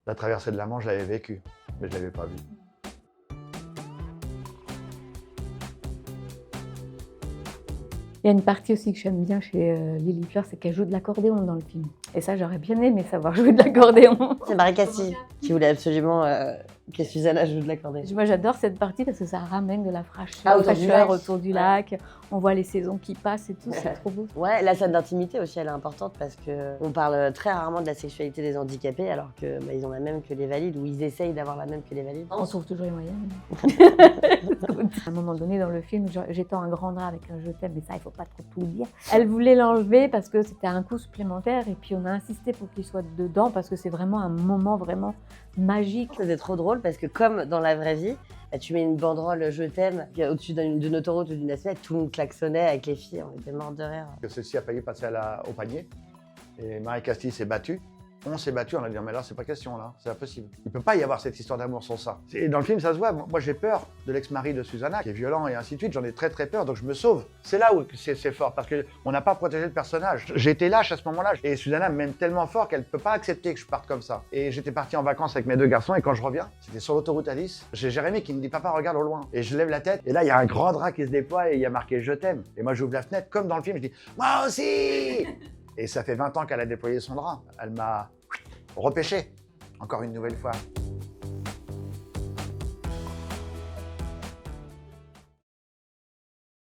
La traversée de la Manche, je l'avais vécue, mais je ne l'avais pas vue. Il y a une partie aussi que j'aime bien chez Lily Fleur, c'est qu'elle joue de l'accordéon dans le film. Et ça, j'aurais bien aimé savoir jouer de l'accordéon. C'est Marie Castille qui voulait absolument que Susanna joue de l'accordéon. Moi, j'adore cette partie parce que ça ramène de la fraîcheur, autour du lac. On voit les saisons qui passent et tout, c'est trop beau. Ouais, la scène d'intimité aussi, elle est importante parce qu'on parle très rarement de la sexualité des handicapés alors que ils ont la même que les valides ou ils essayent d'avoir la même que les valides. On trouve toujours les moyens. À un moment donné dans le film, j'étends un grand drap avec un je t'aime, mais ça, il faut pas trop tout dire. Elle voulait l'enlever parce que c'était un coup supplémentaire et puis on a insisté pour qu'il soit dedans parce que c'est vraiment un moment vraiment magique. C'était trop drôle parce que comme dans la vraie vie, bah, tu mets une banderole je t'aime au-dessus d'une autoroute ou d'une assiette, tout le monde klaxonnait avec les filles, on était morts de rire. Celle-ci a failli passer au panier et Marie Castille s'est battue. On s'est battu, on a dit mais là c'est pas question là, c'est impossible. Il peut pas y avoir cette histoire d'amour sans ça. Et dans le film ça se voit, moi j'ai peur de l'ex-mari de Susanna qui est violent et ainsi de suite, j'en ai très peur donc je me sauve. C'est là où c'est fort parce qu'on n'a pas protégé le personnage. J'étais lâche à ce moment-là et Susanna m'aime tellement fort qu'elle peut pas accepter que je parte comme ça. Et j'étais parti en vacances avec mes deux garçons et quand je reviens, c'était sur l'autoroute à 10, j'ai Jérémy qui me dit papa regarde au loin. Et je lève la tête et là il y a un grand drap qui se déploie et il y a marqué je t'aime. Et moi j'ouvre la fenêtre comme dans le film, je dis moi aussi. Et ça fait 20 ans qu'elle a déployé son drap. Elle m'a repêché, encore une nouvelle fois.